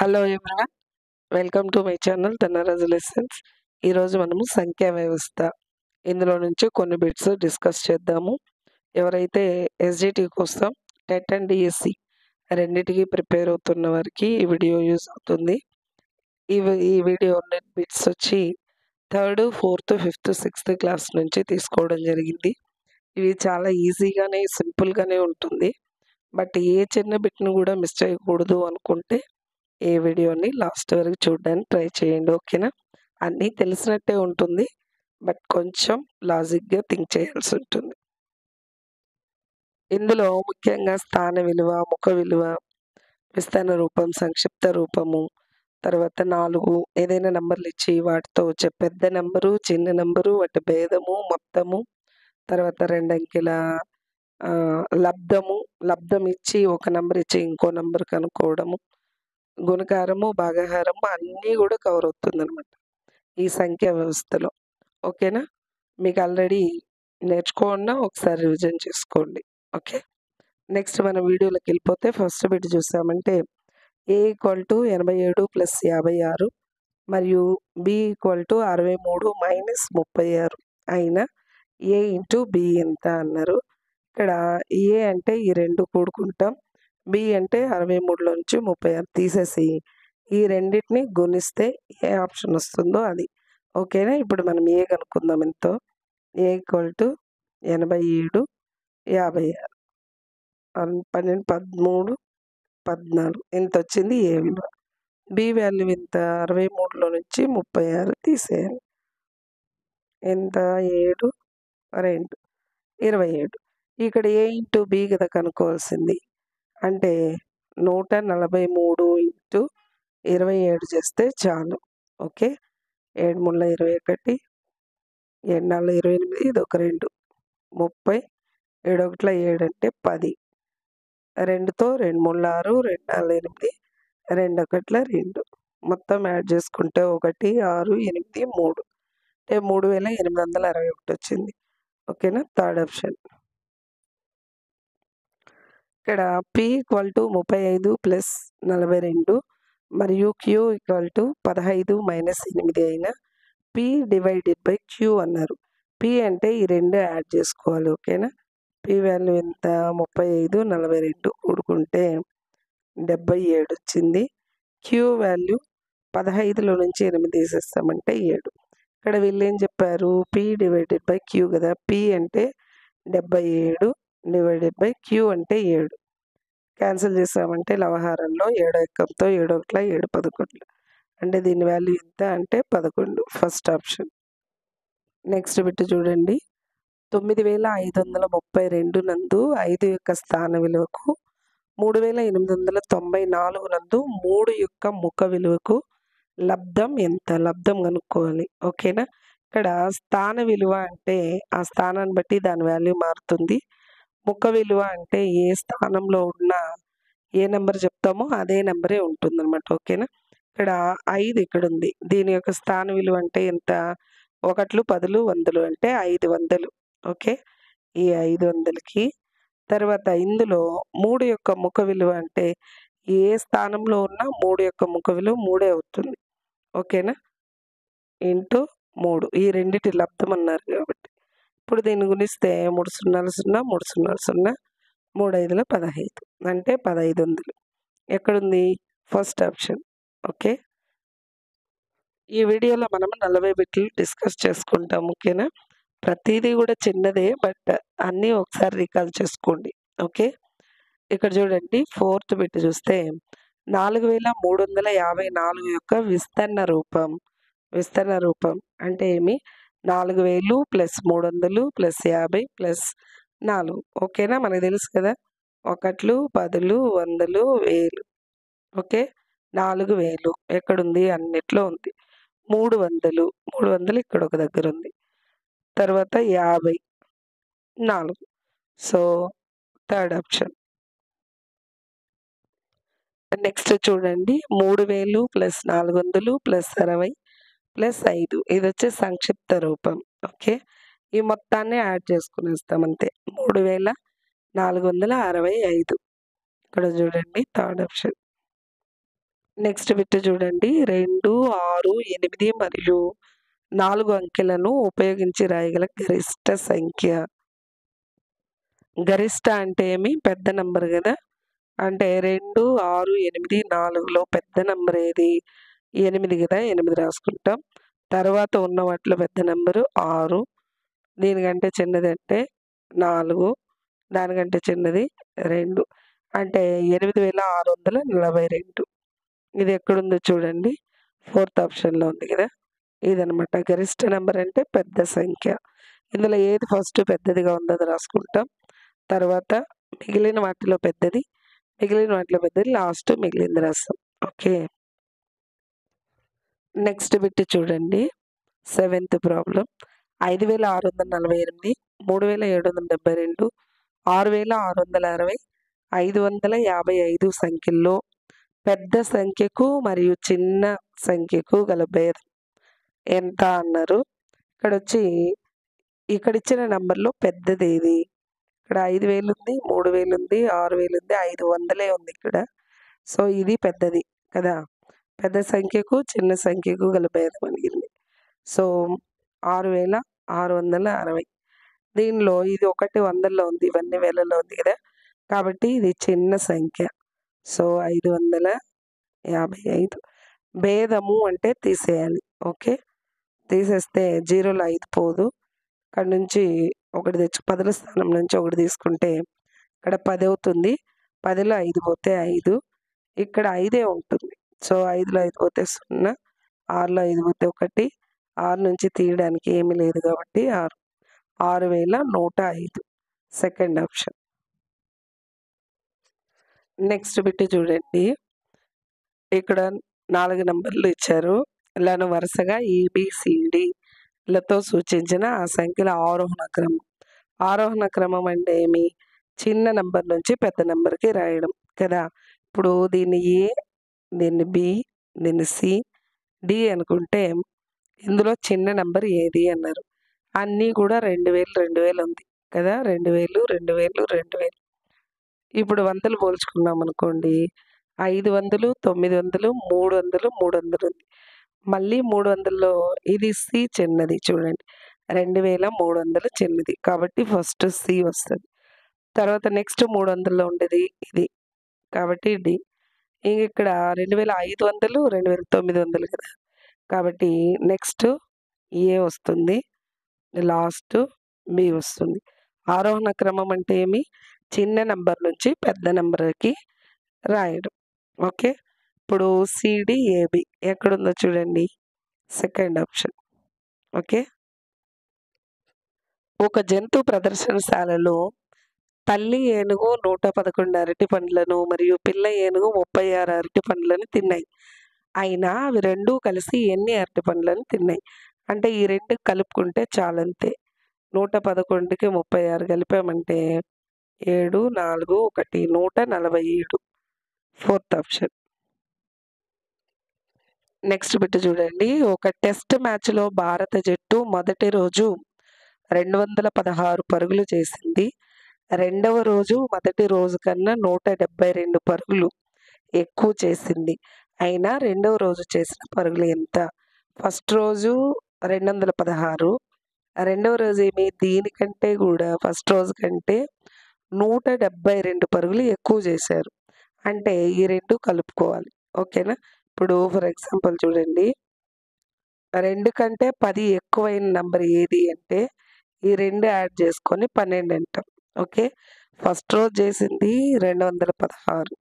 Hello everyone. Welcome to my channel Dhanraj lessons. ఈరోజు మనము సంఖ్యా వ్యవస్థ ఇందులో నుంచి కొన్ని బిట్స్ డిస్కస్ చేద్దాము. ఎవరైతే ఎస్జిటి కోసం టెట్ అండ్ డిఎస్సి రెండిటికి ప్రిపేర్ అవుతున్న వారికి ఈ వీడియో యూజ్ అవుతుంది. ఈ వీడియో బిట్స్ వచ్చి 3rd, 4th, 5th, 6th class నుంచి తీసుకోవడం జరిగింది. ఇవి చాలా ఈజీగానే సింపుల్గానే ఉంటుంది. బట్ ఏ చిన్న బిట్ను కూడా మిస్ చేయకూడదు అనుకుంటే ఈ వీడియోని లాస్ట్ వరకు చూడడానికి ట్రై చేయండి. ఓకేనా? అన్నీ తెలిసినట్టే ఉంటుంది, బట్ కొంచెం లాజిక్గా థింక్ చేయాల్సి ఉంటుంది. ఇందులో ముఖ్యంగా స్థాన విలువ, ముఖ విలువ, విస్తరణ రూపం, సంక్షిప్త రూపము, తర్వాత 4 ఏదైనా నంబర్లు ఇచ్చి వాటితో వచ్చే పెద్ద నెంబరు, చిన్న నెంబరు, వాటి భేదము, మొత్తము, తర్వాత 2 అంకెల లబ్ధం ఇచ్చి ఒక నంబర్ ఇచ్చి ఇంకో నంబర్ కనుక్కోవడము, గుణకారము, భాగాహారము అన్నీ కూడా కవర్ అవుతుందన్నమాట ఈ సంఖ్యా వ్యవస్థలో. ఓకేనా? మీకు ఆల్రెడీ నేర్చుకున్నా ఒకసారి రివిజన్ చేసుకోండి. ఓకే, నెక్స్ట్ మన వీడియోలోకి వెళ్ళిపోతే ఫస్ట్ బిట్ చూసామంటే A = 87 + 56 మరియు B = 63 - 36 అయిన A × B ఎంత అన్నారు. ఇక్కడ A అంటే ఈ రెండు కూడుకుంటాం, B అంటే 63లో నుంచి 36 తీసేసి ఈ రెండింటిని గుణిస్తే ఏ ఆప్షన్ వస్తుందో అది. ఓకేనా? ఇప్పుడు మనం ఏ కనుక్కుందాం. ఎంతో A = 87, 56, 12, 13, 14 ఎంత వచ్చింది ఏ విలువ. B వాల్యూ ఎంత? 63లో నుంచి 36 తీసేయాలి. ఎంత? 7, 2, 27. ఇక్కడ A × B కదా కనుక్కోవాల్సింది. అంటే 143 × 27 చేస్తే చాలు. ఓకే, 7 × 3 = 21, 7 × 4 = 28, ఇదొక 2, 30, 7 × 1 = 7 అంటే 10, 2తో 2 × 3 = 6, 2 × 4 = 8, 2 × 1 = 2 మొత్తం యాడ్ చేసుకుంటే 1, 6, 8, 3 అంటే 3861 వచ్చింది. ఓకేనా? Third option. ఇక్కడ P = 35 + 42 మరియు Q = 15 - 8 అయిన P/Q అన్నారు. P అంటే ఈ రెండు యాడ్ చేసుకోవాలి. ఓకేనా? P వాల్యూ ఎంత? 35, 42 కూడుకుంటే 77 వచ్చింది. Q వాల్యూ 15లో నుంచి 8 తీసేస్తామంటే 7. ఇక్కడ వీళ్ళు ఏం చెప్పారు? P/Q కదా. P అంటే 77 / Q అంటే 7. క్యాన్సిల్ చేసామంటే లవహారంలో 7 ఎక్కంతో 7 × 1 = 7, 11 అంటే దీని వాల్యూ ఎంత అంటే 11. First option. నెక్స్ట్ బిట్ చూడండి. 9532 నందు 5 యొక్క స్థాన విలువకు, 3894 నందు 3 యొక్క ముఖ విలువకు లబ్ధం ఎంత? లబ్ధం కనుక్కోవాలి. ఓకేనా? ఇక్కడ స్థాన విలువ అంటే ఆ స్థానాన్ని బట్టి దాని వాల్యూ మారుతుంది. ముఖ విలువ అంటే ఏ స్థానంలో ఉన్న ఏ నెంబర్ చెప్తామో అదే నెంబరే ఉంటుందన్నమాట. ఓకేనా? ఇక్కడ 5 ఇక్కడ ఉంది. దీని యొక్క స్థాన విలువ అంటే ఎంత? 1, 10, 100 అంటే 500. ఓకే, ఈ 500కి తర్వాత ఇందులో 3 యొక్క ముఖ విలువ అంటే ఏ స్థానంలో ఉన్న 3 యొక్క ముఖ విలువ 3 అవుతుంది. ఓకేనా? ఇంటూ 3 ఈ రెండిటి లబ్ధం అన్నారు కాబట్టి ఇప్పుడు దీన్ని గుణిస్తే 3 0 0, 3 0 0, 3 5 15 అంటే 1500. ఎక్కడుంది? First option. ఓకే, ఈ వీడియోలో మనం 40 బిట్లు డిస్కస్ చేసుకుంటాం. ఓకేనా? ప్రతిదీ కూడా చిన్నదే, బట్ అన్నీ ఒకసారి రికాల్ చేసుకోండి. ఓకే, ఇక్కడ చూడండి. 4th బిట్ చూస్తే 4354 యొక్క విస్తరణ రూపం. విస్తరణ రూపం అంటే ఏమి? 4000 + 300 + 50 + 4. ఓకేనా? మనకు తెలుసు కదా. 1, 10, 100, 1000. ఓకే, 4000 ఎక్కడుంది? అన్నిట్లో ఉంది. 300 ఇక్కడ ఒక దగ్గర ఉంది. తర్వాత 50, 4. So third option. నెక్స్ట్ చూడండి. 3000 + 400 + 60 + 5 ఇది వచ్చే సంక్షిప్త రూపం. ఓకే, ఈ మొత్తాన్ని యాడ్ చేసుకునేస్తాం అంతే. 3465 ఇక్కడ చూడండి థర్డ్ ఆప్షన్. నెక్స్ట్ బిట్ చూడండి. 2, 6, 8 మరియు 4 అంకెలను ఉపయోగించి రాయగల గరిష్ట సంఖ్య. గరిష్ట అంటే ఏమి? పెద్ద నంబర్ గదా! అంటే 2, 6, 8, 4లో పెద్ద నంబర్ ఏది? 8 గదా! 8 రాసుకుంటాం. తర్వాత ఉన్న వాటిలో పెద్ద నంబరు 6. దీనికంటే చిన్నదంటే 4. దానికంటే చిన్నది 2. అంటే 8642. ఇది ఎక్కడుందో చూడండి. ఫోర్త్ ఆప్షన్‌లో ఉంది గదా! ఇదనమాట. గరిష్ట నంబర్ అంటే పెద్ద సంఖ్య. ఇందులో ఏది ఫస్ట్ పెద్దదిగా ఉందో అది రాసుకుంటాం. తర్వాత మిగిలిన వాటిలో పెద్దది, లాస్ట్ మిగిలింది రాస్తాం. ఓకే. నెక్స్ట్ బిట్ చూడండి. 7th problem. 5648, 3772, 6660, 555 సంఖ్యల్లో పెద్ద సంఖ్యకు మరియు చిన్న సంఖ్యకు గల భేదం ఎంత అన్నారు. ఇక్కడిచ్చిన నంబర్‌లో పెద్దదేది? ఇక్కడ 5000 ఉంది, 3000 ఉంది, 6000 ఉంది, 500 ఉంది ఇక్కడ. సో, ఇది పెద్దది కదా! పెద్ద సంఖ్యకు, చిన్న సంఖ్యకు గల భేదం అడిగింది. సో, 6660. దీనిలో ఇది ఒకటి వందల్లో ఉంది, ఇవన్నీ వేలలో ఉంది కదా! కాబట్టి ఇది చిన్న సంఖ్య. సో, 555. భేదము అంటే తీసేయాలి. ఓకే. తీసేస్తే 0లో 5 పోదు. ఇక్కడ నుంచి ఒకటి పదుల స్థానం నుంచి ఒకటి తీసుకుంటే ఇక్కడ 10 అవుతుంది. 10లో 5 పోతే 5. ఇక్కడ 5 ఉంటుంది. సో, 5లో 5 పోతే 0, 6లో 5 పోతే 1, 6 నుంచి తీయడానికి ఏమీ లేదు కాబట్టి 6. 6105. Second option. నెక్స్ట్ బిట్ చూడండి. ఇక్కడ 4 నంబర్లు ఇచ్చారు. లను వరుసగా ABCDలతో సూచించిన ఆ సంఖ్యల ఆరోహణ క్రమం. ఆరోహణ క్రమం అంటే ఏమి? చిన్న నంబర్ నుంచి పెద్ద నంబర్‌కి రాయడం కదా! ఇప్పుడు దీన్ని A, దీన్ని B, దీన్ని C, D అనుకుంటే ఇందులో చిన్న నంబర్ ఏది అన్నారు. అన్నీ కూడా 2000, 2000 ఉంది కదా! 2000, 2000, 2000. ఇప్పుడు వందలు పోల్చుకున్నామనుకోండి. 500, 900, 300, 300 ఉంది. మళ్ళీ 300లో ఇది C చిన్నది చూడండి. 2300 చిన్నది. కాబట్టి ఫస్ట్ C వస్తది. తర్వాత నెక్స్ట్ 300లో ఉండేది ఇది. కాబట్టి D. ఇక్కడ 2500, 2900 కదా! కాబట్టి నెక్స్ట్ A వస్తుంది. లాస్ట్ B వస్తుంది. ఆరోహణ క్రమం అంటే ఏమి? చిన్న నంబర్ నుంచి పెద్ద నంబర్‌కి రాయడం. ఓకే. ఇప్పుడు CD, AB ఎక్కడుందో చూడండి. Second option. ఓకే. ఒక జంతు ప్రదర్శనశాలలో తల్లి ఏనుగు 111 అరటి పండ్లను మరియు పిల్ల ఏనుగు 36 అరటి పండ్లను తిన్నాయి. అయినా అవి రెండూ కలిసి ఎన్ని అరటి పండ్లను తిన్నాయి? అంటే ఈ 2 కలుపుకుంటే చాలంతే. 111కి 36 కలిపామంటే 7, 4, 1 147. Fourth option. నెక్స్ట్ బిట్ చూడండి. ఒక టెస్ట్ మ్యాచ్‌లో భారత జట్టు మొదటి రోజు 216 పరుగులు చేసింది. రెండవ రోజు మొదటి రోజు కన్నా 172 పరుగులు ఎక్కువ చేసింది. అయినా రెండవ రోజు చేసిన పరుగులు ఎంత? ఫస్ట్ రోజు 216. రెండవ రోజు దీనికంటే కూడా ఫస్ట్ రోజు కంటే 172 పరుగులు ఎక్కువ చేశారు. అంటే ఈ 2 కలుపుకోవాలి. ఓకేనా? ఇప్పుడు ఫర్ ఎగ్జాంపుల్ చూడండి. 2 కంటే 10 ఎక్కువైన నంబర్ ఏది అంటే ఈ 2 యాడ్ చేసుకొని 12 అంటాం. ఓకే. ఫస్ట్ రోజు చేసింది 216.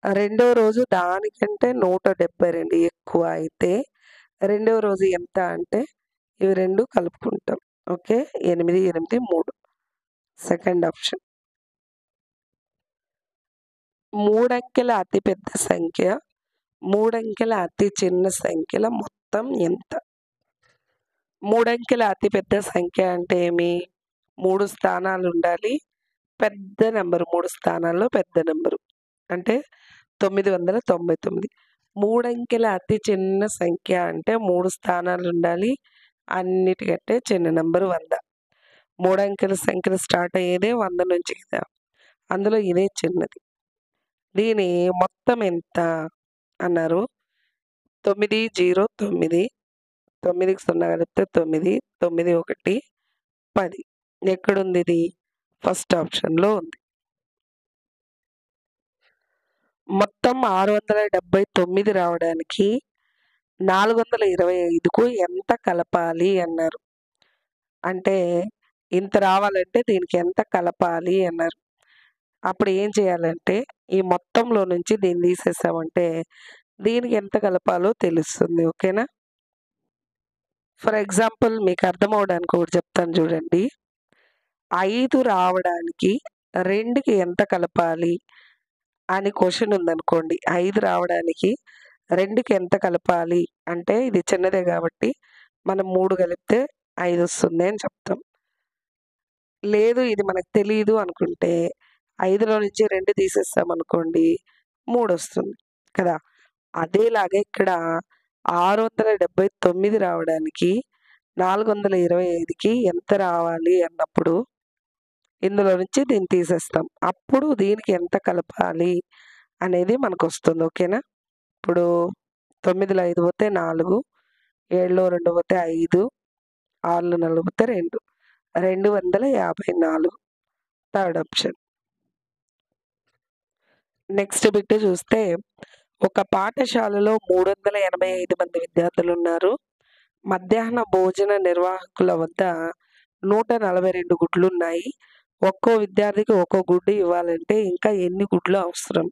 రెండవ రోజు దానికంటే 172 ఎక్కువ అయితే రెండవ రోజు ఎంత అంటే ఇవి 2 కలుపుకుంటాం. ఓకే. 8, 8, 3. Second option. 3 అంకెల అతి పెద్ద సంఖ్య, 3 అంకెల అతి చిన్న సంఖ్యల మొత్తం ఎంత? 3 అంకెల అతి పెద్ద సంఖ్య అంటే ఏమి? 3 స్థానాలు ఉండాలి. పెద్ద నంబరు 3 స్థానాల్లో పెద్ద నంబరు. అంటే 999. 3 అంకెల అతి చిన్న సంఖ్య అంటే 3 స్థానాలు ఉండాలి. అన్నిటికంటే చిన్న నంబరు 100. 3 అంకెల సంఖ్యలు స్టార్ట్ అయ్యేదే 100 నుంచి కదా! అందులో ఇదే చిన్నది. దీని మొత్తం ఎంత? అన్నారు. 909 9కి 0 కలిపితే 9 9 1 10 ఎక్కడుంది ఇది? ఫస్ట్ ఆప్షన్‌లో ఉంది. మొత్తం 679 రావడానికి 425కు ఎంత కలపాలి అన్నారు. అంటే ఇంత రావాలంటే దీనికి ఎంత కలపాలి అన్నారు. అప్పుడు ఏం చేయాలంటే ఈ మొత్తంలో నుంచి దీన్ని తీసేసామంటే దీనికి ఎంత కలపాలో తెలుస్తుంది. ఓకేనా? ఫర్ ఎగ్జాంపుల్ మీకు అర్థమవ్వడానికి ఒకటి చెప్తాను చూడండి. 5 రావడానికి 2కి ఎంత కలపాలి అని క్వెషన్ ఉందనుకోండి. 5 రావడానికి 2కి ఎంత కలపాలి అంటే ఇది చిన్నదే కాబట్టి మనం 3 కలిపితే 5 వస్తుంది అని చెప్తాం. లేదు ఇది మనకు తెలీదు అనుకుంటే 5లో నుంచి 2 తీసేసామనుకోండి 3 వస్తుంది కదా! అదేలాగా ఇక్కడ 679 రావడానికి 425కి ఎంత రావాలి అన్నప్పుడు ఇందులో నుంచి దీన్ని తీసేస్తాం. అప్పుడు దీనికి ఎంత కలపాలి అనేది మనకొస్తుంది. ఓకేనా? ఇప్పుడు 9లో 5 పోతే 4, 7లో 2 పోతే 5, 6లో 4 పోతే 2. 254 థర్డ్ ఆప్షన్. నెక్స్ట్ బిట్ చూస్తే ఒక పాఠశాలలో 385 మంది విద్యార్థులున్నారు. మధ్యాహ్న భోజన నిర్వాహకుల వద్ద 142 గుడ్లున్నాయి. ఒక్కో విద్యార్థికి ఒక్కో గుడ్డు ఇవ్వాలంటే ఇంకా ఎన్ని గుడ్లు అవసరం?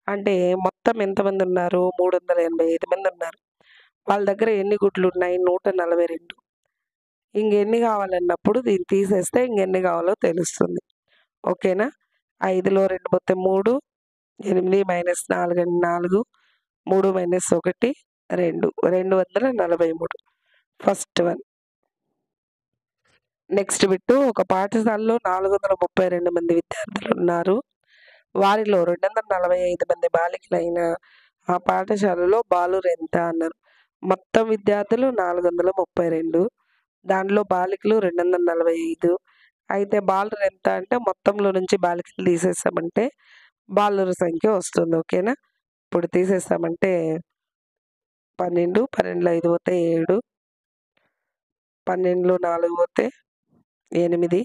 అంటే మొత్తం ఎంతమంది ఉన్నారు? 385 మంది ఉన్నారు. వాళ్ళ దగ్గర ఎన్ని గుడ్లున్నాయి? 142. ఇంకెన్ని కావాలన్నప్పుడు దీన్ని తీసేస్తే ఇంకెన్ని కావాలో తెలుస్తుంది. ఓకేనా? 5లో 2 పోతే 3, 8 మైనస్ 4 అంటే 4, 3 minus 1 2, 243 first one. Next bit ఒక పాఠశాలలో 432 మంది విద్యార్థులున్నారు. వారిలో 245 మంది బాలికలైన ఆ పాఠశాలలో బాలురు ఎంత అన్నారు. మొత్తం విద్యార్థులు 432, దాంట్లో బాలికలు 245. అయితే బాలురు ఎంత అంటే మొత్తంలో నుంచి బాలికలు తీసేసామంటే బాలుర సంఖ్య వస్తుంది. ఓకేనా? ఇప్పుడు తీసేసామంటే 12, 12లో 5 పోతే 7, 12లో 4 పోతే 8,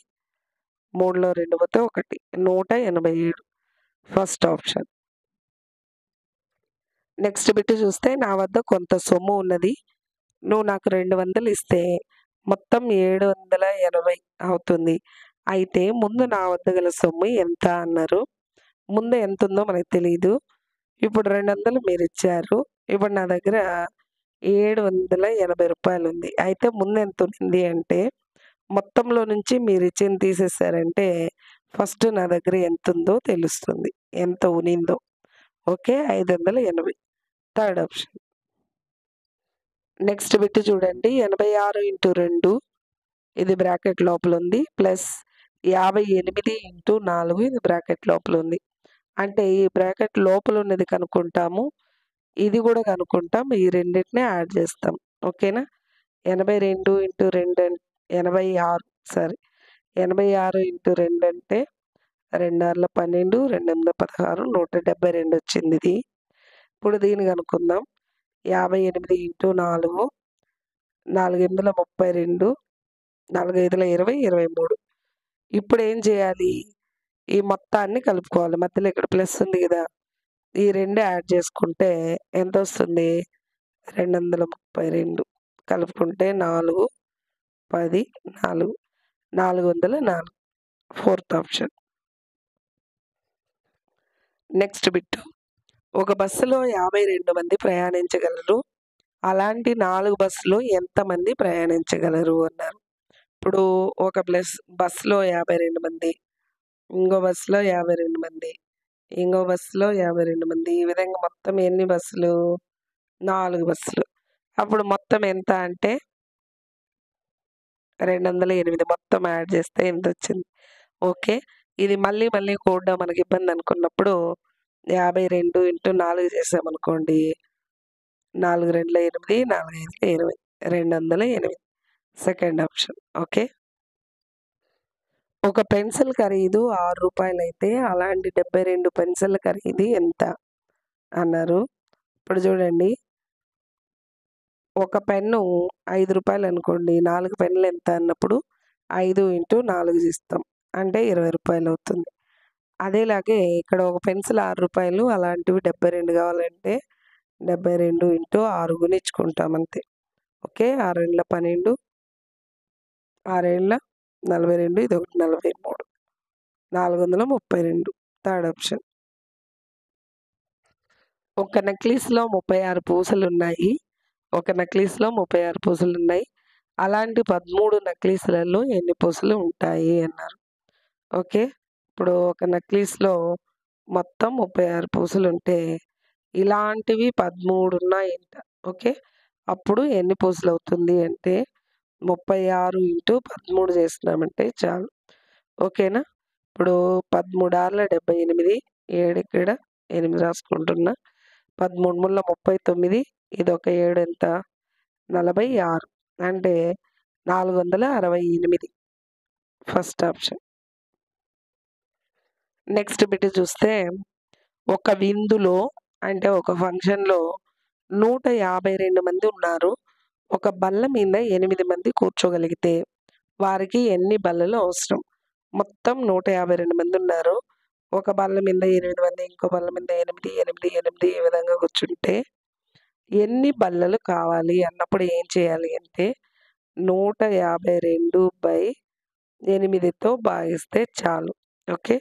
3లో 2 పోతే 1, 187 ఫస్ట్ ఆప్షన్. నెక్స్ట్ బిట్ చూస్తే నా వద్ద కొంత సొమ్ము ఉన్నది. నువ్వు నాకు 200 ఇస్తే మొత్తం 780 అవుతుంది. అయితే ముందు నా వద్ద గల సొమ్ము ఎంత అన్నారు. ముందు ఎంత ఉందో మనకు తెలీదు. ఇప్పుడు 200 మీరిచ్చారు. ఇప్పుడు నా దగ్గర రూ. 780 ఉంది. అయితే ముందు ఎంత ఉంది అంటే మొత్తంలో నుంచి మీరిచ్చింది తీసేసారంటే ఫస్ట్ నా దగ్గర ఎంతుందో తెలుస్తుంది. ఎంత ఉనిందో. Okay. 580 third option. Next bit చూడండి. 86 ఇంటూ 2 ఇది బ్రాకెట్ లోపల ఉంది. ప్లస్ 58 ఇంటూ 4 ఇది బ్రాకెట్ లోపల ఉంది. అంటే ఈ బ్రాకెట్ లోపల ఉన్నది కనుక్కుంటాము. ఇది కూడా కనుక్కుంటాం. ఈ రెండిటిని యాడ్ చేస్తాం. ఓకేనా? 82 ఇంటూ 2 86 సారీ 86 ఇంటూ 2 అంటే 2 6 12, 2 8 16, 172 వచ్చింది ఇది. ఇప్పుడు దీన్ని కనుక్కుందాం. 58 ఇంటూ 4, 4 8 32, 4 5 20, 23. ఇప్పుడు ఏం చేయాలి? ఈ మొత్తాన్ని కలుపుకోవాలి. మధ్యలో ఇక్కడ ప్లస్ ఉంది కదా! ఈ 2 యాడ్ చేసుకుంటే ఎంత వస్తుంది? 232 కలుపుకుంటే 4, 10, 4, 404 ఫోర్త్ ఆప్షన్. నెక్స్ట్ బిట్ ఒక బస్సులో 52 మంది ప్రయాణించగలరు. అలాంటి 4 బస్సులో ఎంతమంది ప్రయాణించగలరు అన్నారు. ఇప్పుడు ఒక బస్సులో 52 మంది, ఇంకో బస్సులో 52 మంది, ఇంకో బస్సులో 52 మంది. ఈ విధంగా మొత్తం ఎన్ని బస్సులు? 4 బస్సులు. అప్పుడు మొత్తం ఎంత అంటే 208 మొత్తం యాడ్ చేస్తే ఎంతొచ్చింది? ఓకే. ఇది మళ్ళీ మళ్ళీ కూడడం మనకి ఇబ్బంది అనుకున్నప్పుడు 52 ఇంటూ 4 చేసామనుకోండి. 4 2 8, 4 5 20, 208 సెకండ్ ఆప్షన్. ఓకే. ఒక పెన్సిల్ ఖరీదు రూ. 6 అయితే అలాంటి 72 పెన్సిళ్ళ ఖరీదు ఎంత అన్నారు. ఇప్పుడు చూడండి, ఒక పెన్ను రూ. 5 అనుకోండి. 4 పెన్నులు ఎంత అన్నప్పుడు 5 × 4 ఇస్తాం. అంటే రూ. 20 అవుతుంది. అదేలాగే ఇక్కడ ఒక పెన్సిల్ రూ. 6 అలాంటివి 72 కావాలంటే 72 × 6 గుణించుకుంటాం అంతే. ఓకే. 6 × 12, 6 × 42, ఇదొకటి 43, 432. Third option. ఒక నెక్లెస్‌లో 36 పూసలున్నాయి. ఒక నెక్లెస్‌లో 36 పూసలున్నాయి. అలాంటి 13 నెక్లెస్‌లలో ఎన్ని పూసలు ఉంటాయి అన్నారు. ఓకే. ఇప్పుడు ఒక నెక్లెస్‌లో మొత్తం 36 పూసలుంటే, ఇలాంటివి 13 ఉన్నాయంట. ఓకే. అప్పుడు ఎన్ని పూసలవుతుంది అంటే 36 × 13 చేస్తున్నామంటే చాలు. ఓకేనా. ఇప్పుడు 13 ఆర్ల 78, 7 ఇక్కడ 8 రాసుకుంటున్నా. 13 ముళ్ళ 39, ఇదొక 7 ఎంత 46, అంటే 468. First option. నెక్స్ట్ బిట్ చూస్తే, ఒక విందులో అంటే ఒక ఫంక్షన్‌లో 152 మంది ఉన్నారు. ఒక బల్ల మీద 8 మంది కూర్చోగలిగితే వారికి ఎన్ని బల్లలు అవసరం? మొత్తం 152 మంది ఉన్నారు. ఒక బల్ల మీద 8 మంది, ఇంకో బల్ల మీద 8, 8, 8 ఈ విధంగా కూర్చుంటే ఎన్ని బల్లలు కావాలి అన్నప్పుడు ఏం చేయాలి అంటే 152/8తో భాగిస్తే చాలు. ఓకే.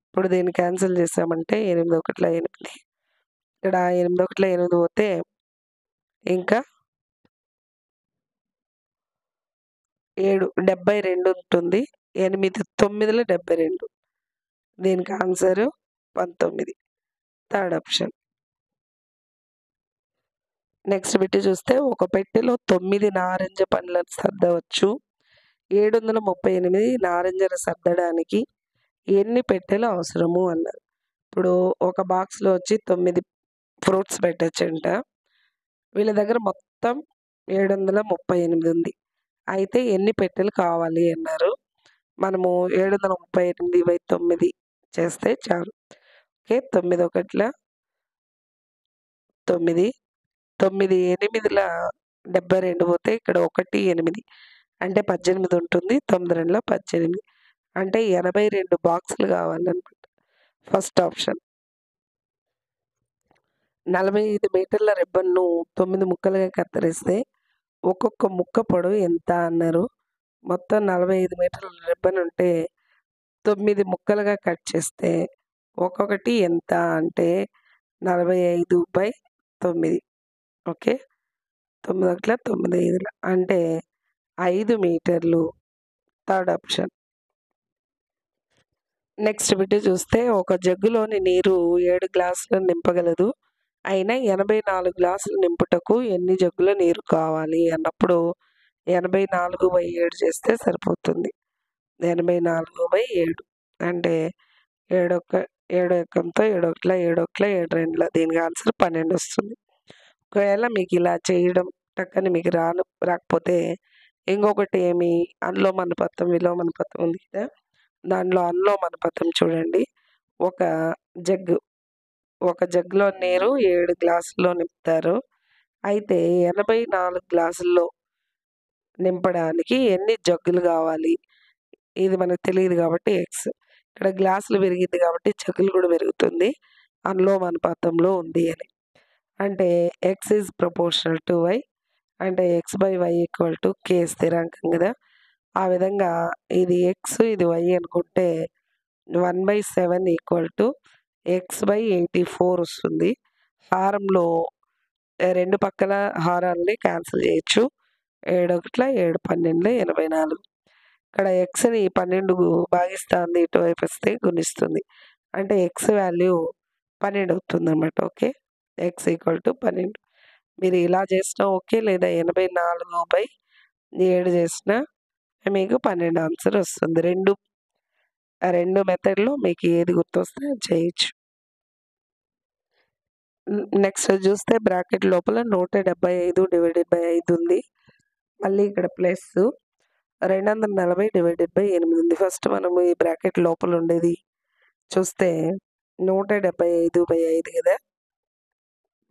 ఇప్పుడు దీన్ని క్యాన్సిల్ చేసామంటే 8 1 8. ఇక్కడ 8 1 8 పోతే ఇంకా 7 72 ఉంటుంది. 8 9ల 72. దీనికి answer 19. Third option. Next bit చూస్తే, ఒక పెట్టెలో 9 నారింజ పండ్లను సర్దవచ్చు. 738 నారింజలు సర్దడానికి ఎన్ని పెట్టెలు అవసరము అన్నారు. ఇప్పుడు ఒక బాక్స్‌లో వచ్చి 9 ఫ్రూట్స్ పెట్టొచ్చంట. వీళ్ళ దగ్గర మొత్తం 738 ఉంది. అయితే ఎన్ని పెట్టెలు కావాలి అన్నారు. మనము 738/9 చేస్తే చాలు. ఓకే. 9 1ల 9, 9 8ల 72 పోతే ఇక్కడ 1 8 అంటే 18 ఉంటుంది. 9 2ల 18, అంటే 82 బాక్సులు కావాలన్నమాట. First option. 45 మీటర్ల రిబ్బన్‌ను 9 ముక్కలుగా కత్తిరిస్తే ఒక్కొక్క ముక్క పొడవు ఎంత అన్నారు. మొత్తం 45 మీటర్ల రిబ్బన్ ఉంటే 9 ముక్కలుగా కట్ చేస్తే ఒక్కొక్కటి ఎంత అంటే 45/9. ఓకే. 9 1ల 9 5ల అంటే 5 మీటర్లు. Third option. నెక్స్ట్ బిట్ చూస్తే, ఒక జగ్గులోని నీరు 7 గ్లాసులను నింపగలదు. అయినా 84 గ్లాసులు నింపుటకు ఎన్ని జగ్గుల నీరు కావాలి అన్నప్పుడు 84/7 చేస్తే సరిపోతుంది. 84/7 అంటే 7 ఎక్కంతో 7 1 7 1 7 2. దీనికి ఆన్సర్ 12 వస్తుంది. ఒకవేళ మీకు ఇలా చేయడం టక్కని మీకు రాకపోతే ఇంకొకటి అనులోమానుపాతం, విలోమానుపాతం ఉంది కదా. దానిలో అనులోమానుపాతం చూడండి. ఒక జగ్గులో నీరు 7 గ్లాసుల్లో నింపుతారు. అయితే 84 గ్లాసుల్లో నింపడానికి ఎన్ని జగ్గులు కావాలి? ఇది మనకు తెలియదు కాబట్టి ఎక్స్. ఇక్కడ గ్లాసులు పెరిగింది కాబట్టి జగ్గులు కూడా పెరుగుతుంది. అనులోమానుపాతంలో ఉంది అని. అంటే x is proportional to y. అంటే x/y = k స్థిరాంకం కదా. ఆ విధంగా ఇది ఎక్స్, ఇది వై అనుకుంటే 1/7 = x/84 వస్తుంది. హారంలో 2 పక్కల హారాల్ని క్యాన్సిల్ చేయొచ్చు. 7 1 7 12 84. ఇక్కడ ఎక్స్‌ని 12 భాగిస్తాంది, ఇటువైపు వస్తే గుణిస్తుంది. అంటే ఎక్స్ వాల్యూ 12 అవుతుందన్నమాట. ఓకే. x = 12. మీరు ఇలా చేసినా ఓకే, లేదా 84/7 చేసినా మీకు 12 ఆన్సర్ వస్తుంది. రెండు మెథడ్‌లో మీకు ఏది గుర్తొస్తే అది చేయొచ్చు. నెక్స్ట్ చూస్తే బ్రాకెట్ లోపల 175/5 ఉంది. మళ్ళీ ఇక్కడ ప్లస్ 240/8 ఉంది. ఫస్ట్ మనము ఈ బ్రాకెట్ లోపల ఉండేది చూస్తే 175/5 కదా.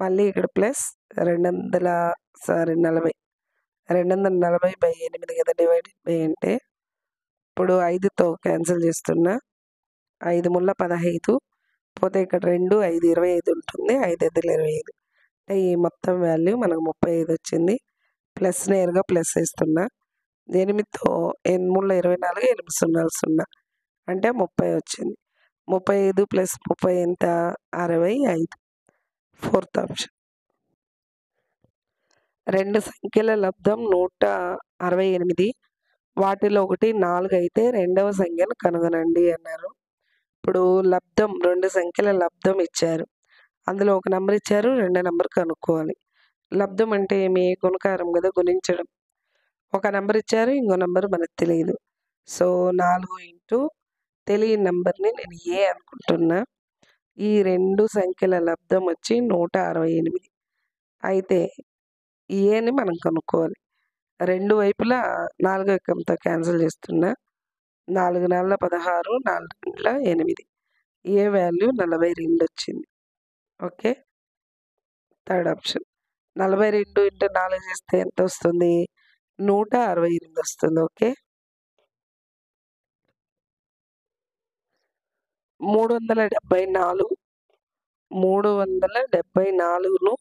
మళ్ళీ ఇక్కడ ప్లస్ 240 240/8 కదా డివైడెడ్ బై అంటే ఇప్పుడు 5తో క్యాన్సిల్ చేస్తున్నా. 5 ముళ్ళ 15 పోతే ఇక్కడ 2 5 25 ఉంటుంది. 5 5 25 అంటే ఈ మొత్తం వాల్యూ మనకు 35 వచ్చింది. ప్లస్ నేరుగా ప్లస్ వేస్తున్నా. 8తో 8 ముళ్ళ 24 8 సున్నాలు 0 అంటే 30 వచ్చింది. 35 ప్లస్ 30 ఎంత? 65. Fourth option. 2 సంఖ్యల లబ్దం 168. వాటిలో ఒకటి 4 అయితే రెండవ సంఖ్యను కనుగొనండి అన్నారు. ఇప్పుడు లబ్దం 2 సంఖ్యల లబ్దం ఇచ్చారు. అందులో ఒక నంబర్ ఇచ్చారు, రెండో నంబర్ కనుక్కోవాలి. లబ్దం అంటే ఏమి? గుణకారం కదా, గుణించడం. ఒక నంబర్ ఇచ్చారు, ఇంకో నంబర్ మనకు తెలియదు. సో 4 ఇంటూ తెలియని నంబర్ని నేను ఏ అనుకుంటున్నా. ఈ 2 సంఖ్యల లబ్దం వచ్చి 168. అయితే ఏని మనం కనుక్కోవాలి. రెండు వైపులా 4 ఎక్కంతో క్యాన్సిల్ చేస్తున్నా. 4 4 16, 4 2 8. ఏ వాల్యూ 42 వచ్చింది. ఓకే. Third option. 42 ఇంటూ 4 చేస్తే ఎంత వస్తుంది? 168 వస్తుంది. ఓకే. 374 374ను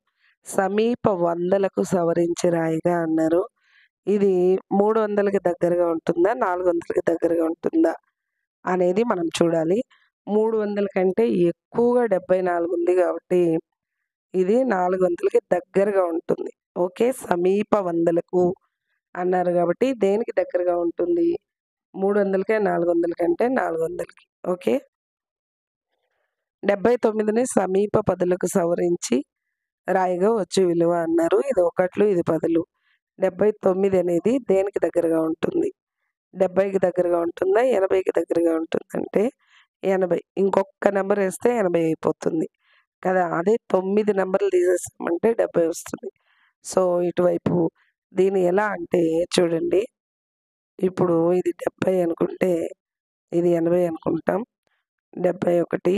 సమీప వందలకు సవరించి రాయిగా అన్నారు. ఇది 300కి దగ్గరగా ఉంటుందా, 400కి దగ్గరగా ఉంటుందా అనేది మనం చూడాలి. 300 కంటే ఎక్కువగా 74 ఉంది కాబట్టి ఇది 400కి దగ్గరగా ఉంటుంది. ఓకే. సమీప వందలకు అన్నారు కాబట్టి దేనికి దగ్గరగా ఉంటుంది? 300కే 400 కంటే 400కి. ఓకే. 79ని సమీప పదులకు సవరించి రాయిగా వచ్చు విలువ అన్నారు. ఇది ఒకట్లు, ఇది పదులు. 79 అనేది దేనికి దగ్గరగా ఉంటుంది? 70కి దగ్గరగా ఉంటుందా, 80కి దగ్గరగా ఉంటుందంటే 80. ఇంకొక నెంబర్ వేస్తే 80 అయిపోతుంది కదా. అదే 9 నెంబర్లు తీసేసామంటే 70 వస్తుంది. సో ఇటువైపు దీన్ని ఎలా అంటే చూడండి, ఇప్పుడు ఇది 70 అనుకుంటే ఇది 80 అనుకుంటాం. 71,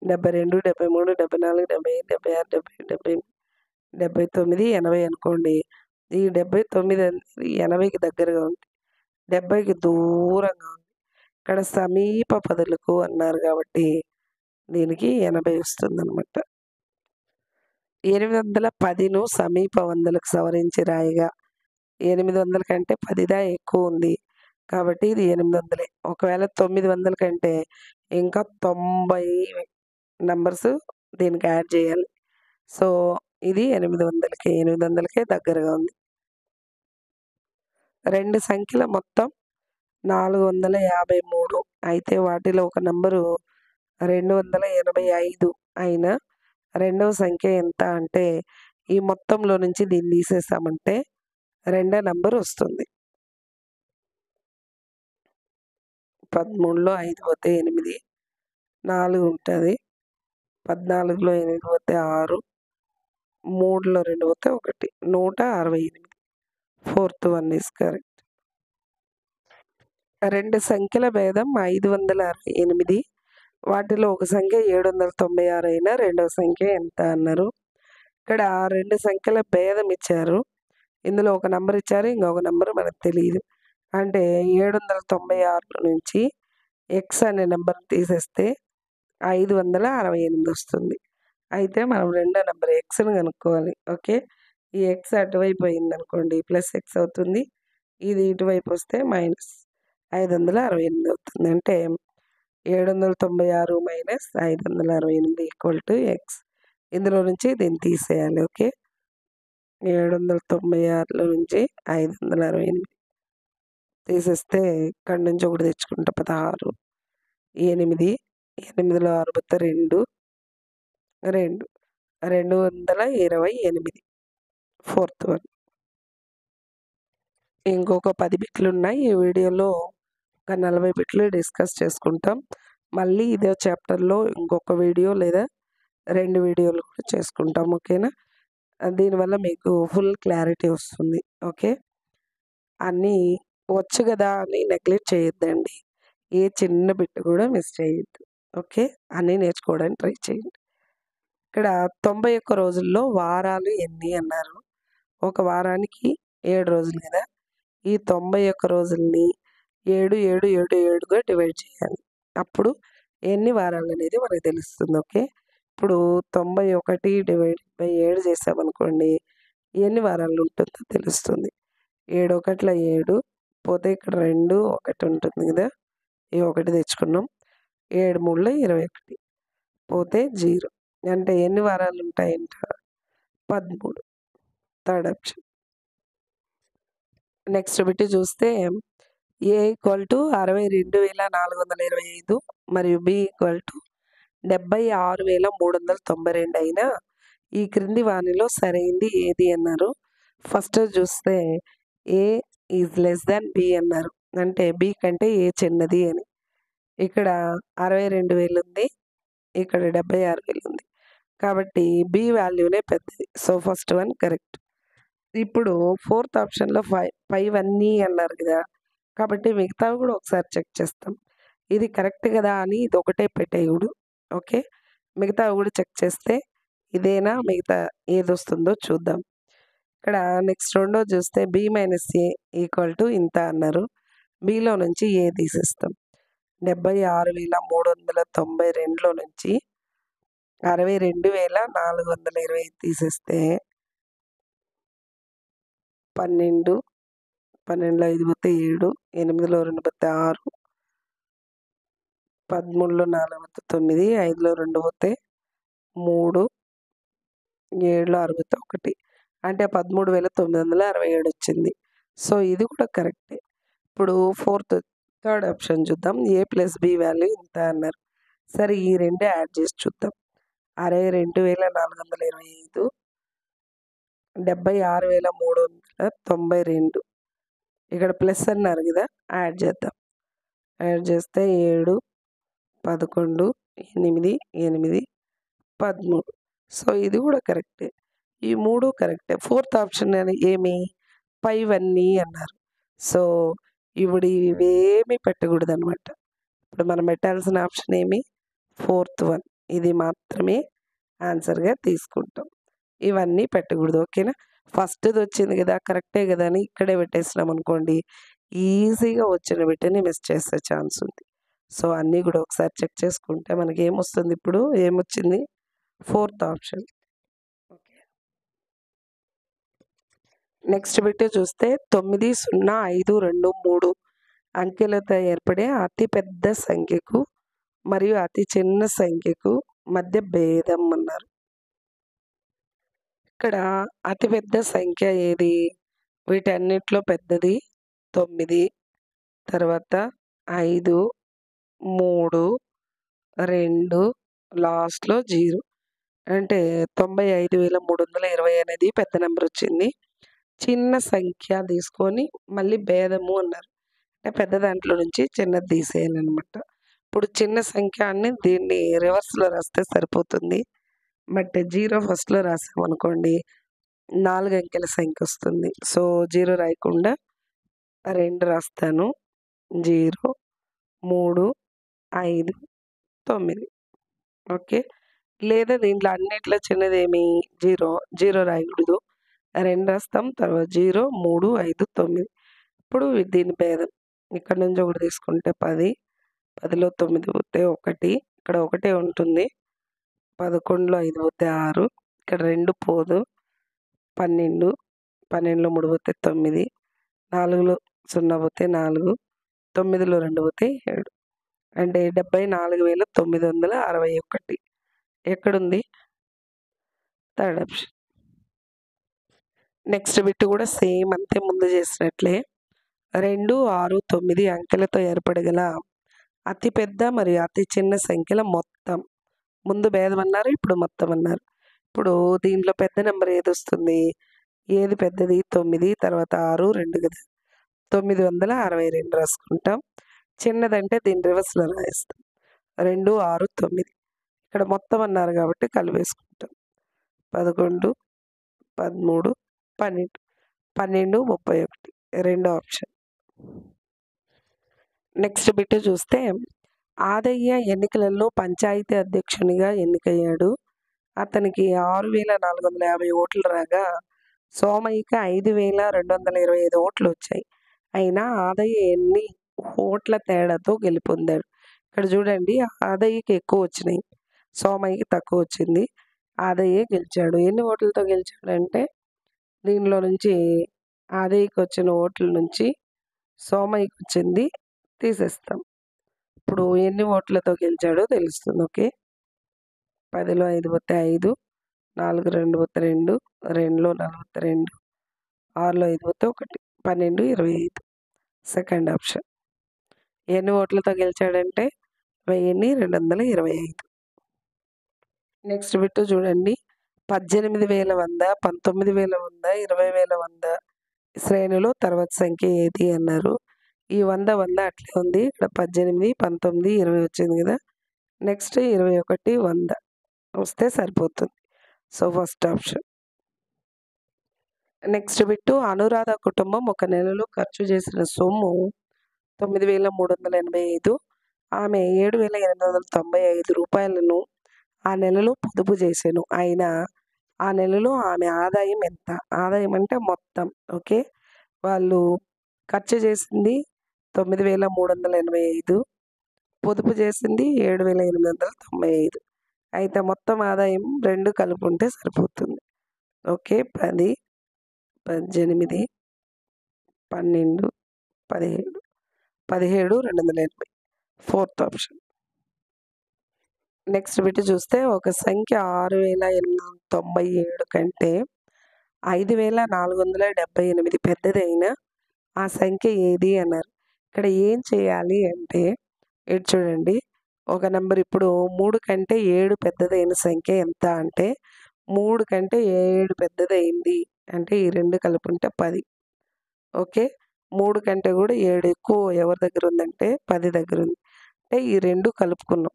72, 73, 74, 75, 76, 70, 79, 80 అనుకోండి. ఈ 79 అనేది 80కి దగ్గరగా ఉంది. 70కి దూరంగా ఉంది. ఇక్కడ సమీప పదులకు అన్నారు కాబట్టి దీనికి 80 వస్తుందన్నమాట. 810ను సమీప వందలకు సవరించి రాయిగా 800 కంటే 10 ఎక్కువ ఉంది కాబట్టి ఇది 800. ఒకవేళ 900 కంటే ఇంకా 90 నంబర్స్ దీనికి యాడ్ చేయాలి. సో ఇది 800కే దగ్గరగా ఉంది. 2 సంఖ్యల మొత్తం 453 అయితే వాటిలో ఒక నంబరు 285 అయినా రెండవ సంఖ్య ఎంత అంటే ఈ మొత్తంలో నుంచి దీన్ని తీసేసామంటే రెండో నంబర్ వస్తుంది. 13లో 5 పోతే 8, 4 ఉంటుంది. 14లో 8 పోతే 6, 3లో 2 పోతే 1, 168. Fourth one is correct. 2 సంఖ్యల భేదం 568. వాటిలో ఒక సంఖ్య 796 అయినా రెండవ సంఖ్య ఎంత అన్నారు. ఇక్కడ 2 సంఖ్యల భేదం ఇచ్చారు. ఇందులో ఒక నంబర్ ఇచ్చారు, ఇంకొక నంబర్ మనకు తెలియదు. అంటే 796 నుంచి ఎక్స్ అనే నెంబర్ తీసేస్తే 568 వస్తుంది. అయితే మనం రెండో నెంబర్ ఎక్స్ని కనుక్కోవాలి. ఓకే. ఈ ఎక్స్ అటువైపు అయింది అనుకోండి ప్లస్ ఎక్స్ అవుతుంది. ఇది ఇటువైపు వస్తే మైనస్ 568 అవుతుంది. అంటే 796 మైనస్ 568 ఈక్వల్ టు ఎక్స్. ఇందులో నుంచి దీన్ని తీసేయాలి. ఓకే. 796లో నుంచి 568 తీసేస్తే ఇక్కడి నుంచి ఒకటి తెచ్చుకుంటే 16, 8, 8లో 6 పోతే 2, 228. Fourth one. ఇంకొక 10 బిట్లు ఉన్నాయి. ఈ వీడియోలో ఒక 40 బిట్లు డిస్కస్ చేసుకుంటాం. మళ్ళీ ఇదే చాప్టర్లో ఇంకొక వీడియో లేదా 2 వీడియోలు కూడా చేసుకుంటాం. ఓకేనా. దీనివల్ల మీకు ఫుల్ క్లారిటీ వస్తుంది. ఓకే. అన్నీ వచ్చు కదా అని నెగ్లెక్ట్ చేయొద్దండి. ఏ చిన్న బిట్ కూడా మిస్ చేయొద్దు. ఓకే. అన్నీ నేర్చుకోవడానికి ట్రై చేయండి. ఇక్కడ 91 రోజుల్లో వారాలు ఎన్ని అన్నారు? ఒక వారానికి 7 రోజులు కదా! ఈ 91 రోజుల్ని 7, 7, 7, 7గా డివైడ్ చేయాలి. అప్పుడు ఎన్ని వారాలనేది మనకు తెలుస్తుంది. ఓకే. ఇప్పుడు 91 డివైడెడ్ బై 7 చేసామనుకోండి, ఎన్ని వారాలు ఉంటుందో తెలుస్తుంది. 7 ఒకట్ల 7 పోతే ఇక్కడ 2, 1 ఉంటుంది కదా! ఈ 1 తెచ్చుకున్నాం. 7 మూడుల 21 పోతే 0. అంటే ఎన్ని వారాలు ఉంటాయంట? 13. Third option. నెక్స్ట్ బిట్ చూస్తే ఏ ఈక్వల్ టు 62,425 మరియు బి ఈక్వల్ టు 76,392 అయినా ఈ క్రింది వానిలో సరైంది ఏది అన్నారు? ఫస్ట్ చూస్తే ఏ ఈజ్ లెస్ దాన్ బి అన్నారు. అంటే బి కంటే ఏ చిన్నది అని. ఇక్కడ 62,000 ఉంది. ఇక్కడ 76,000 ఉంది. కాబట్టి బి వాల్యూనే పెద్దది. So first one correct. ఇప్పుడు ఫోర్త్ ఆప్షన్‌లో 5 అన్నీ అన్నారు కదా! కాబట్టి మిగతావి కూడా ఒకసారి చెక్ చేస్తాం. ఇది కరెక్ట్ కదా అని ఇదొకటే పెట్టేయకూడదు. ఓకే. మిగతావి కూడా చెక్ చేస్తే ఇదేనా మిగతా ఏదొస్తుందో చూద్దాం. ఇక్కడ నెక్స్ట్ రెండోది చూస్తే b minus a equal to ఇంత అన్నారు. బిలో నుంచి ఏ తీసేస్తాం. 76,392లో నుంచి 62,425 తీసేస్తే 12, 12లో 5 పోతే 7, 8లో 2 పోతే 6, 13లో 4 పోతే 9, 5లో 2 పోతే 3, 7లో 6 పోతే 1 అంటే 13,967 వచ్చింది. సో ఇది కూడా కరెక్టే. ఇప్పుడు థర్డ్ ఆప్షన్ చూద్దాం. ఏ ప్లస్ బి వాల్యూ ఇంత అన్నారు. సరే ఈ రెండు యాడ్ చేసి చూద్దాం. 62,425 76,392 ఇక్కడ ప్లస్ అన్నారు కదా! యాడ్ చేద్దాం. యాడ్ చేస్తే 7, 11, 8, 8, 13. సో ఇది కూడా కరెక్టే. ఈ 3 కరెక్టే. ఫోర్త్ ఆప్షన్ ఏమి 5 అన్నీ అన్నారు. సో ఇప్పుడు ఇవేమీ పెట్టకూడదనమాట. ఇప్పుడు మనం పెట్టాల్సిన ఆప్షన్ ఏమి ఫోర్త్ వన్. ఇది మాత్రమే ఆన్సర్‌గా తీసుకుంటాం. ఇవన్నీ పెట్టకూడదు. ఓకేనా. ఫస్ట్‌ది వచ్చింది కదా! కరెక్టే కదా అని ఇక్కడే పెట్టేసినాం అనుకోండి, ఈజీగా వచ్చిన బిట్‌ని మిస్ చేసే ఛాన్స్ ఉంది. సో అన్నీ కూడా ఒకసారి చెక్ చేసుకుంటే మనకి ఏమొస్తుంది ఇప్పుడు? ఏమొచ్చింది? Fourth option. Okay. Next bit చూస్తే 90523 అంకెలతో ఏర్పడే అతి పెద్ద సంఖ్యకు మరియు అతి చిన్న సంఖ్యకు మధ్య భేదం అన్నారు. ఇక్కడ అతి పెద్ద సంఖ్య ఏది? వీటన్నిటిలో పెద్దది 9, తర్వాత 5, 3, 2 లాస్ట్‌లో 0. అంటే 95,320 అనేది పెద్ద నంబర్ వచ్చింది. చిన్న సంఖ్య తీసుకొని మళ్ళీ భేదము అన్నారు. అంటే పెద్ద దాంట్లో నుంచి చిన్నది తీసేయాలనమాట. ఇప్పుడు చిన్న సంఖ్య అని దీన్ని రివర్స్‌లో రాస్తే సరిపోతుంది. బట్ 0 ఫస్ట్‌లో రాసామనుకోండి 4 అంకెల సంఖ్య వస్తుంది. సో 0 రాయకుండా 2 రాస్తాను. 0, 3, 5, 9. ఓకే. లేదా దీంట్లో అన్నిట్లో చిన్నదేమి 0, 0 రాయకూడదు. 2 రాస్తాం. తర్వాత 0, 3, 5, 9. ఇప్పుడు దీని భేదం. ఇక్కడ నుంచి ఒకటి తీసుకుంటే 10, 10లో 9 పోతే 1, ఇక్కడ ఒకటే ఉంటుంది. 11లో 5 పోతే 6, ఇక్కడ 2 పోదు. 12, 12లో 3 పోతే 9, 4లో 0 పోతే 4, 9లో 2 పోతే 7. అంటే 74,961 ఎక్కడుంది? Third option. నెక్స్ట్ బిట్ కూడా సేమ్ అంతే ముందు చేసినట్లే. 2, 6, 9 అంకెలతో ఏర్పడగల అతిపెద్ద మరియు అతి చిన్న సంఖ్యల మొత్తం. ముందు భేదం అన్నారు. ఇప్పుడు మొత్తం అన్నారు. ఇప్పుడు దీంట్లో పెద్ద నెంబర్ ఏదొస్తుంది? ఏది పెద్దది? 9 తర్వాత 6, 2 కదా! 962 రాసుకుంటాం. చిన్నదంటే దీన్ని రివర్స్‌లో రాయేస్తాం. 2, 6, 9 ఇక్కడ మొత్తం అన్నారు కాబట్టి కలిపేసుకుంటాం. 11, 13, 12, 12, 31 రెండో ఆప్షన్. నెక్స్ట్ బిట్ చూస్తే ఆదయ్య ఎన్నికలలో పంచాయతీ అధ్యక్షునిగా ఎన్నికయ్యాడు. అతనికి 6,450 ఓట్లు రాగా సోమయ్యకి 5,225 ఓట్లు వచ్చాయి. అయినా ఆదయ్య ఎన్ని ఓట్ల తేడాతో గెలుపొందాడు. ఇక్కడ చూడండి, ఆదయ్యకి ఎక్కువ వచ్చినాయి, సోమయ్యకి తక్కువ వచ్చింది. ఆదయ్యే గెలిచాడు. ఎన్ని ఓట్లతో గెలిచాడంటే దీనిలో నుంచి ఆదయ్యకి వచ్చిన ఓట్ల నుంచి సోమయ్యకి వచ్చింది తీసేస్తాం. ఇప్పుడు ఎన్ని ఓట్లతో గెలిచాడో తెలుస్తుంది. ఓకే, 10లో 5 పోతే 5, 4 2 పోతే 2, 2లో 4 పోతే 2, 6లో 5 పోతే 1, 12, 25. Second option. ఎన్ని ఓట్లతో గెలిచాడంటే 1225. నెక్స్ట్ బిట్ చూడండి, 18,100, 19,100, 20,100 శ్రేణిలో తర్వాత సంఖ్య ఏది అన్నారు. ఈ 100 100 అట్లే ఉంది. ఇక్కడ 18, 19, 20 వచ్చింది కదా. నెక్స్ట్ 21, 100 వస్తే సరిపోతుంది. So first option. Next bit, Anuradha కుటుంబం ఒక నెలలో ఖర్చు చేసిన సొమ్ము 9,385. ఆమె 7,895 రూపాయలను ఆ నెలలో పొదుపు చేసెను. అయినా ఆ నెలలో ఆమె ఆదాయం ఎంత? ఆదాయం అంటే మొత్తం. ఓకే, వాళ్ళు ఖర్చు చేసింది 9,385, పొదుపు చేసింది 7,895. అయితే మొత్తం ఆదాయం 2 కలుపుకుంటే సరిపోతుంది. Okay, 10, 18, 12, 17, 17,280. Fourth option. Next bit చూస్తే, ఒక సంఖ్య 6,897 కంటే 5,478 పెద్దదైన ఆ సంఖ్య ఏది అన్నారు. ఇక్కడ ఏం చేయాలి అంటే ఇటు చూడండి, ఒక నెంబర్ ఇప్పుడు 3 కంటే 7 పెద్దదైన సంఖ్య ఎంత అంటే 3 కంటే 7 పెద్దదైంది అంటే ఈ 2 కలుపుకుంటే 10. ఓకే, 3 కంటే కూడా 7 ఎక్కువ ఎవరి దగ్గర ఉందంటే 10 దగ్గర ఉంది. అంటే ఈ 2 కలుపుకున్నాం.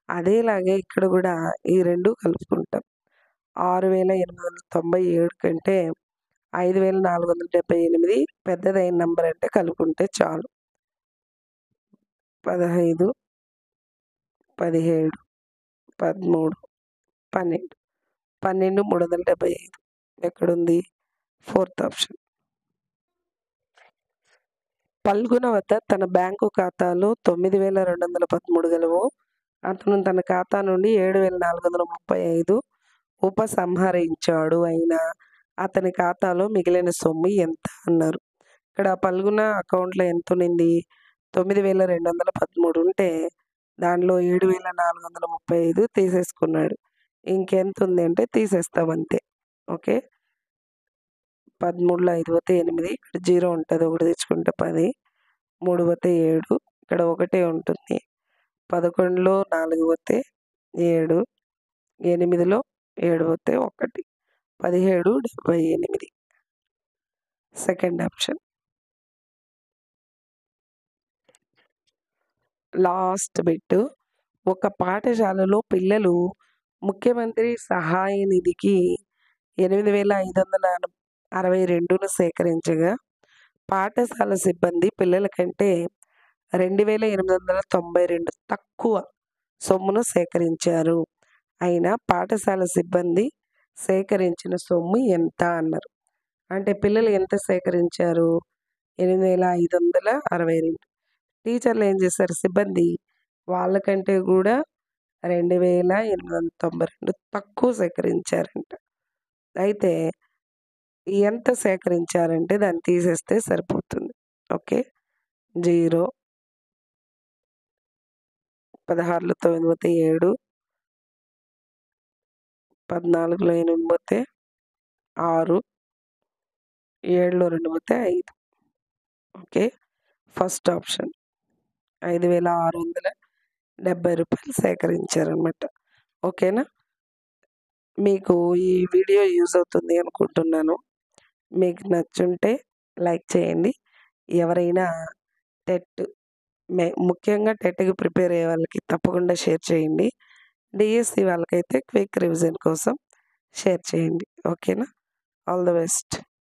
అదేలాగే ఇక్కడ కూడా ఈ 2 కలుపుకుంటాం. 6,897 కంటే 5,478 పెద్దదైన నెంబర్ అంటే కలుపుకుంటే చాలు. 15, 17, 13, 12, 12,375 ఎక్కడుంది? Fourth option. పల్గుణ వద్ద తన బ్యాంకు ఖాతాలో 9,213 గలవు. అతను తన ఖాతా నుండి 7,435 ఉపసంహరించాడు. అయినా అతని ఖాతాలో మిగిలిన సొమ్ము ఎంత అన్నారు. ఇక్కడ పల్గుణ అకౌంట్లో ఎంత ఉన్నింది? 9,213 ఉంటే దానిలో 7,435 తీసేసుకున్నాడు. ఇంకెంత ఉంది అంటే తీసేస్తాం అంతే. ఓకే, 13లో 5 పోతే 8, ఇక్కడ 0 ఉంటుంది, 1 తెచ్చుకుంటే 10, 3 పోతే 7, ఇక్కడ 1 ఉంటుంది, 11లో 4 పోతే 7, 8లో 7 పోతే 1, 17,78. Second option. లాస్ట్ బిట్, ఒక పాఠశాలలో పిల్లలు ముఖ్యమంత్రి సహాయ నిధికి 8,562ను సేకరించగా పాఠశాల సిబ్బంది పిల్లల కంటే 2,892 తక్కువ సొమ్మును సేకరించారు. అయినా పాఠశాల సిబ్బంది సేకరించిన సొమ్ము ఎంత అన్నారు. అంటే పిల్లలు ఎంత సేకరించారు? 8,562. టీచర్లు ఏం చేశారు? సిబ్బంది వాళ్ళకంటే కూడా 2,892 తక్కువ సేకరించారంట. అయితే ఎంత సేకరించారంటే దాన్ని తీసేస్తే సరిపోతుంది. ఓకే, 0, 16లో 9 పోతే 7, 14లో 8 పోతే 6, 7లో 2 పోతే 5. Okay, first option. 5,670 రూపాయలు సేకరించారనమాట. ఓకేనా? మీకు ఈ వీడియో యూజ్ అవుతుంది అనుకుంటున్నాను. మీకు నచ్చుంటే లైక్ చేయండి. ఎవరైనా టెట్ ముఖ్యంగా టెట్‌కి ప్రిపేర్ అయ్యే వాళ్ళకి తప్పకుండా షేర్ చేయండి. డిఎస్సి వాళ్ళకైతే క్విక్ రివిజన్ కోసం షేర్ చేయండి. ఓకేనా? All the best.